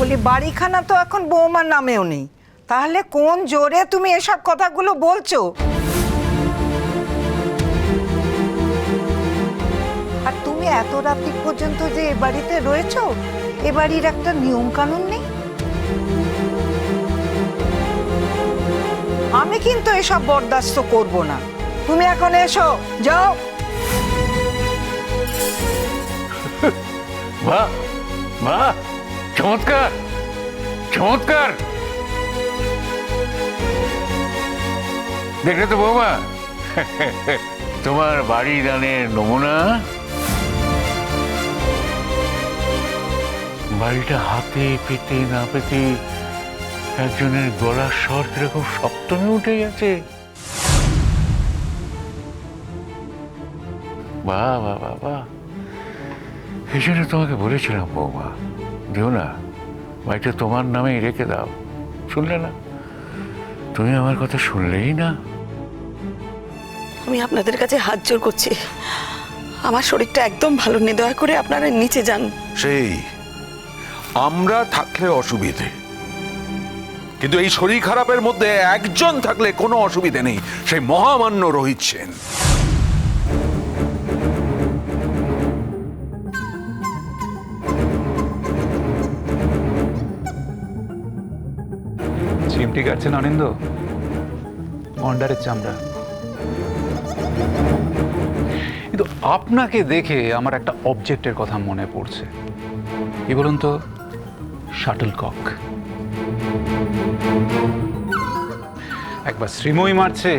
বলি বাড়িখানা তো এখন বৌমার নামেও নেই, তাহলে কোন জোরে তুমি এসব কথাগুলো বলছো? আর তুমি এত রাত্রি পর্যন্ত যে এ বাড়িতে রয়েছো, এ বাড়ির একটা নিয়ম কানুন নেই? আমি কিন্তু এসব বরদাস্ত করব না। তুমি এখন এসো, যাও। বাহ বাহ, চমৎকার চমৎকার। দেখলে তো বৌমা, তোমার বাড়ি দানের নমুনা। বাড়িটা হাতে পেতে না পেতে একজনের গলার স্বর কিরকম সপ্তমে উঠে গেছে। বাহ বাহ বাহ বাহ, এই জন্য তোমাকে বলেছিলাম বৌমা, দিও না, বাড়িটা তোমার নামেই রেখে দাও। শুনলে না, তুমি আমার কথা শুনলেই না। আমি আপনাদের কাছে হাত জোর করছি, আমার শরীরটা একদম ভালো নেই, দয়া করে আপনারা নিচে যান। সেই আমরা থাকলে অসুবিধে, কিন্তু এই শরীর খারাপের মধ্যে একজন থাকলে কোনো অসুবিধে নেই, সেই মহামান্য রোহিত সেন। চিমটি কাটছেন অনিন্দ, গন্ডারের চামড়া। কিন্তু আপনাকে দেখে আমার একটা অবজেক্টের কথা মনে পড়ছে। কি বলুন তো? Shuttle cock. একবার শ্রীময়ী মারছে,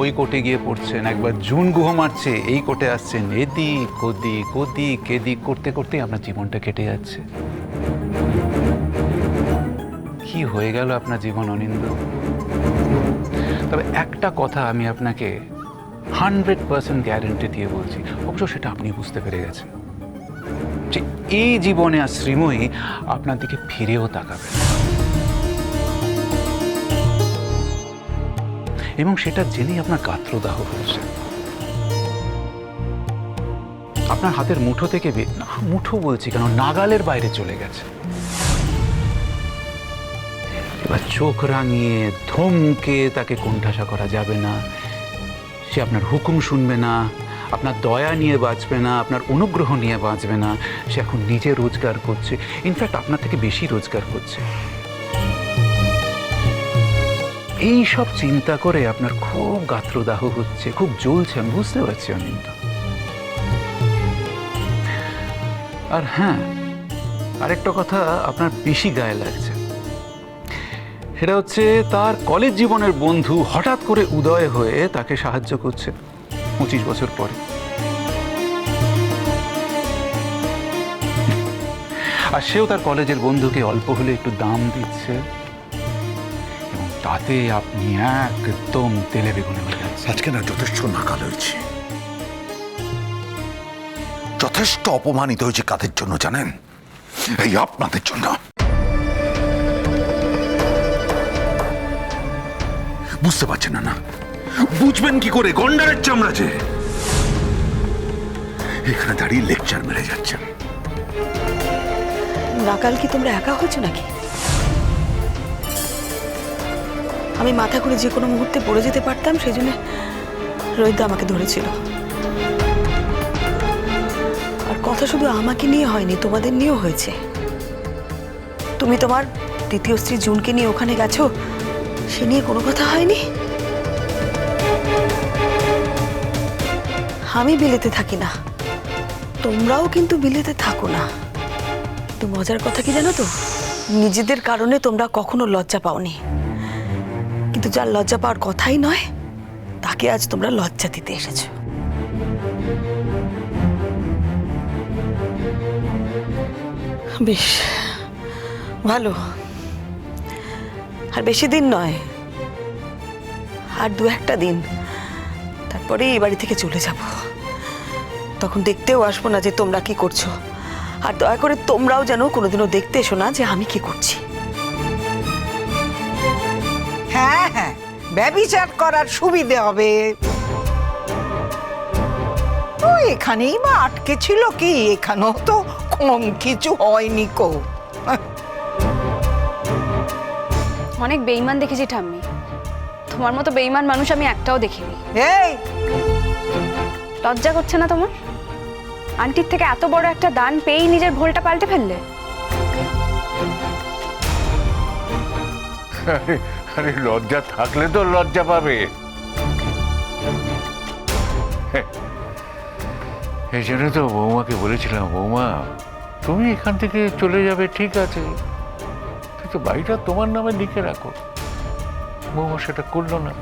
ওই কোটে গিয়ে পড়ছেন, একবার জুন গুহ মারছে, এই কোটে আসছেন। এদিক ওদিক ওদিক এদিক করতে করতে আপনার জীবনটা কেটে যাচ্ছে। কি হয়ে গেল আপনার জীবন অনিন্দ? তবে একটা কথা আমি আপনাকে 100% গ্যারেন্টি দিয়ে বলছি, অবশ্য সেটা আপনি বুঝতে পেরে গেছেন, যে এই জীবনে আর শ্রীময়ী আপনার দিকে ফিরেও তাকাবে না। এবং সেটা জেনেই আপনার গাত্রদাহ হচ্ছে। আপনার হাতের মুঠো থেকে মুঠো বলছি কেন, নাগালের বাইরে চলে গেছে। এবার চোখ রাঙিয়ে ধমকে তাকে কোণঠাসা করা যাবে না। সে আপনার হুকুম শুনবে না, আপনার দয়া নিয়ে বাঁচবে না, আপনার অনুগ্রহ নিয়ে বাঁচবে না। সে এখন নিজে রোজগার করছে, ইনফ্যাক্ট আপনার থেকে বেশি রোজগার করছে। এই সব চিন্তা করে আপনার খুব গাত্রদাহ হচ্ছে, খুব জ্বলছে, আমি বুঝতে পারছি অনিন্দ। আর হ্যাঁ, আরেকটা কথা আপনার বেশি গায়ে লাগছে, সেটা হচ্ছে তার কলেজ জীবনের বন্ধু হঠাৎ করে উদয় হয়ে তাকে সাহায্য করছে 25 বছর পরে। আর সেও তার কলেজের বন্ধুকে অল্প হলে একটু দাম দিচ্ছে, এবং তাতে আপনি একদম তেলে বেগুনে হয়ে যাচ্ছে। আজকে না যথেষ্ট নাকাল হয়েছে, যথেষ্ট অপমানিত হয়েছে। কাদের জন্য জানেন? এই আপনাদের জন্য। বুঝতে পারছেন না? বুঝবেন কি করে? গন্ডারের চামড়া যে এখানে দাঁড়িয়ে লেকচার মেরে যাচ্ছেন। নাকাল কি তোমরা একা হয়েছো নাকি? আমি মাথা ঘুরে যে কোনো মুহূর্তে পড়ে যেতে পারতাম, সেই জন্য রোহিত আমাকে ধরেছিল। আর কথা শুধু আমাকে নিয়ে হয়নি, তোমাদের নিয়েও হয়েছে। তুমি তোমার দ্বিতীয় স্ত্রী জুনকে নিয়ে ওখানে গেছো, সে নিয়ে কোনো কথা হয়নি। আমি বিলেতে থাকি না, তোমরাও কিন্তু বিলেতে থাকো না। তো মজার কথা কি জানো তো, নিজেদের কারণে তোমরা কখনো লজ্জা পাওনি, কিন্তু যার লজ্জা পাওয়ার কথাই নয় তাকে আজ তোমরা লজ্জা দিতে এসেছো। বেশ ভালো, আর বেশি দিন নয়, আর 2-1টা দিন, তারপরে এই বাড়ি থেকে চলে যাব। তখন দেখতেও আসবো না যে তোমরা কি করছো, আর দয়া করে তোমরাও যেন কোনোদিনও দেখতে এসো না যে আমি কি করছি। হ্যাঁ হ্যাঁ, ব্যভিচার করার সুবিধে হবে। ও এখানেই বা আটকে ছিল কি? এখানেও তো কম কিছু হয়নি কো। অনেক বেইমান দেখেছি ঠাম্মি, তোমার মতো বেইমান মানুষ আমি একটাও দেখিনি। এই লজ্জা করছে না তোমার? আন্টির থেকে এত বড় একটা দান পেয়েই নিজের ভুলটা পাল্টে ফেললে। আরে লজ্জা থাকলে তো লজ্জা পাবে। এই জন্য তো বৌমাকে বলেছিলাম, বৌমা তুমি এখান থেকে চলে যাবে ঠিক আছে, কিন্তু বাড়িটা তোমার নামে লিখে রাখো। বৌমা সেটা করলো না।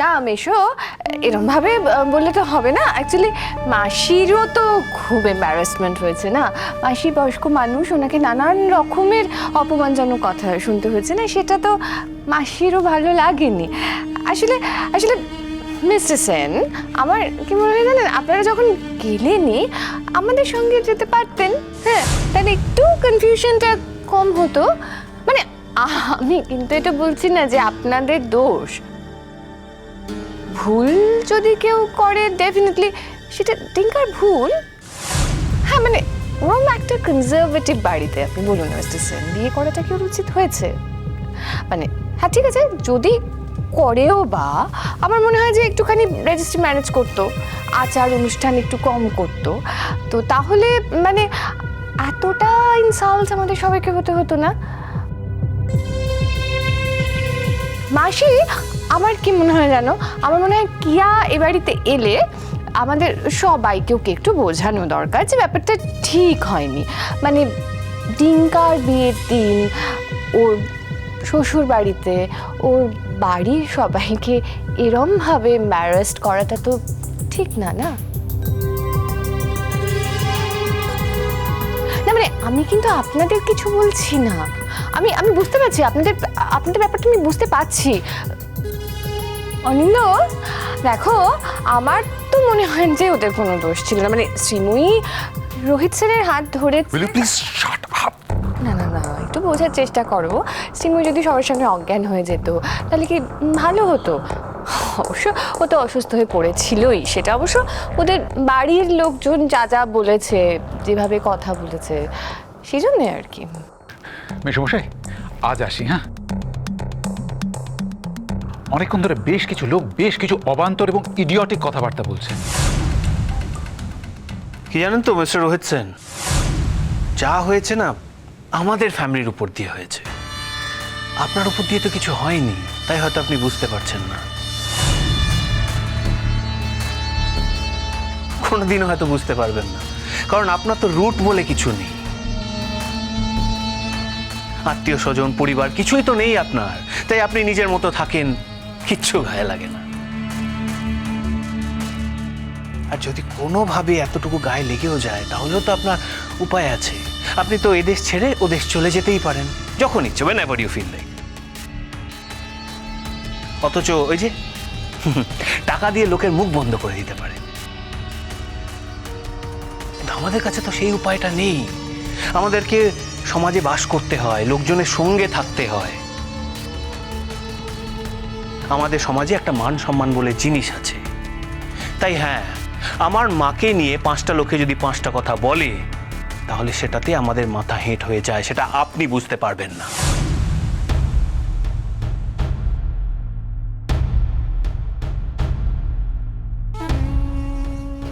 না মেশো, এরকম ভাবে বললে তো হবে না। অ্যাকচুয়ালি মাসিরও তো খুব এম্বারাসমেন্ট হয়েছে না। মাসি বয়স্ক মানুষ, ওনাকে নানান রকমের অপমানজনক কথা শুনতে হয়েছে না, সেটা তো মাসিরও ভালো লাগেনি। আসলে আসলে মিস্টার সেন, আমার কি মনে হয় জানেন, আপনারা যখন গেলেনই আমাদের সঙ্গে যেতে পারতেন, হ্যাঁ, তাহলে একটু কনফিউশনটা কম হতো। মানে আমি কিন্তু এটা বলছি না যে আপনাদের দোষ, ভুল যদি কেউ করে ডেফিনেটলি সেটা টিঙ্কার ভুল। হ্যাঁ মানে ওরম একটা কনজারভেটিভ বাড়িতে আপনি বলুন না মিস্টার সেন, বিয়ে করাটা কি ওর উচিত হয়েছে? মানে হ্যাঁ ঠিক আছে, যদি করেও বা আমার মনে হয় যে একটুখানি রেজিস্ট্রি ম্যানেজ করতো, আচার অনুষ্ঠান একটু কম করতো, তো তাহলে মানে এতটা ইনসাল্ট আমাদের সবাইকে হতে হতো না। মাসি, আমার কি মনে হয় জানো, আমার মনে হয় কিয়া এ বাড়িতে এলে আমাদের সবাইকে ওকে একটু বোঝানো দরকার যে ব্যাপারটা ঠিক হয়নি। মানে টিঙ্কার বিয়ের দিন ওর শ্বশুর বাড়িতে ওর বাড়ির সবাইকে এরমভাবে ম্যারেস্ট করাটা তো ঠিক না, না? না মানে আমি কিন্তু আপনাদের কিছু বলছি না, আমি আমি বুঝতে পারছি আপনাদের আপনাদের ব্যাপারটা আমি বুঝতে পারছি। অনিন্দ দেখো, আমার তো মনে হয় যে ওদের কোনো দোষ ছিল না। মানে শ্রীময়ী রোহিত স্যারের হাত ধরে, প্লিজ শাট আপ। না না না, একটু বোঝার চেষ্টা করো। শ্রীময়ী যদি সবার সঙ্গে অজ্ঞান হয়ে যেত তাহলে কি ভালো হতো? অবশ্য ও তো অসুস্থ হয়ে পড়েছিলই, সেটা অবশ্য ওদের বাড়ির লোকজন যা যা বলেছে, যেভাবে কথা বলেছে, সেই জন্যে আর কি। মেশমশাই, আজ আসি। হ্যাঁ, অনেকক্ষণ ধরে বেশ কিছু লোক বেশ কিছু অবান্তর এবং ইডিয়টিক কথাবার্তা বলছেন। কি জানেন তো মিস্টার রোহিত সেন, যা হয়েছে না আমাদের ফ্যামিলির উপর দিয়ে হয়েছে, আপনার উপর দিয়ে তো কিছু হয়নি, তাই হয়তো আপনি বুঝতে পারছেন না। কোনোদিনও হয়তো বুঝতে পারবেন না, কারণ আপনার তো রুট বলে কিছু নেই, আত্মীয় স্বজন পরিবার কিছুই তো নেই আপনার, তাই আপনি নিজের মতো থাকেন, কিচ্ছু গায়ে লাগে না। আর যদি কোনোভাবে এতটুকু গায়ে লেগেও যায় তাহলেও তো আপনার উপায় আছে, আপনি তো এদেশ ছেড়ে ওদেশ চলে যেতেই পারেন যখন ইচ্ছে, whenever you feel like। অথচ ওই যে টাকা দিয়ে লোকের মুখ বন্ধ করে দিতে পারেন, কিন্তু আমাদের কাছে তো সেই উপায়টা নেই। আমাদেরকে সমাজে বাস করতে হয়, লোকজনের সঙ্গে থাকতে হয়। আমাদের সমাজে একটা মান সম্মান বলে জিনিস আছে। তাই হ্যাঁ, আমার মাকে নিয়ে 5টা লোকে যদি 5টা কথা বলে তাহলে সেটাতে আমাদের মাথা হেঁট হয়ে যায়, সেটা আপনি বুঝতে পারবেন না।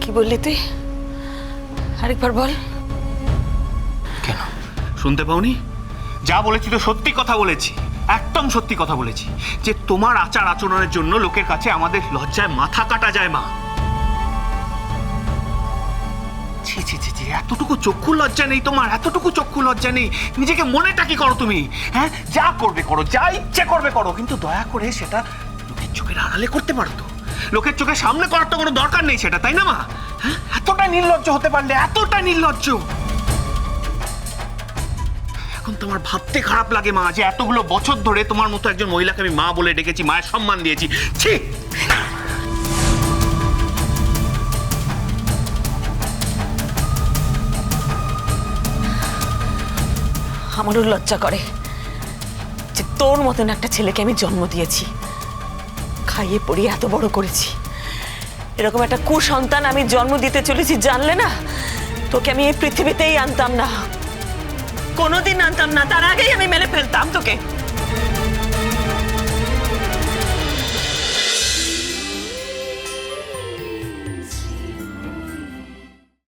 কি বললি তুই? আরেকবার বল। কেন শুনতে পাওনি? যা বলেছি তো সত্যি কথা বলেছি, একদম সত্যি কথা বলেছি, যে তোমার আচার আচরণের জন্য লোকের কাছে আমাদের লজ্জায় মাথা কাটা যায় মা। ছি ছি ছি ছি, এতটুকু চক্ষু লজ্জা নেই তোমার, এতটুকু চক্ষু লজ্জা নেই। নিজেকে মনেটা কি করো তুমি? হ্যাঁ, যা করবে করো, যা ইচ্ছে করবে করো, কিন্তু দয়া করে সেটা লোকের চোখের আড়ালে করতে পারতো, লোকের চোখের সামনে করার তো কোনো দরকার নেই সেটা, তাই না মা? হ্যাঁ, এতটা নির্লজ্জ হতে পারলে, এতটা নির্লজ্জ। এখন তোমার ভাবতে খারাপ লাগে মা, যে এতগুলো বছর ধরে তোমার মতো একজন মহিলাকে আমি মা বলে ডেকেছি, মায়ের সম্মান দিয়েছি। ছি! আমারও লজ্জা করে যে তোর মতন একটা ছেলেকে আমি জন্ম দিয়েছি, খাইয়ে পড়িয়ে এত বড় করেছি। এরকম একটা কুসন্তান আমি জন্ম দিতে চলেছি জানলে না, তোকে আমি এই পৃথিবীতেই আনতাম না, কোনোদিন আনতাম না, তার আগেই আমি মেরে ফেলতাম।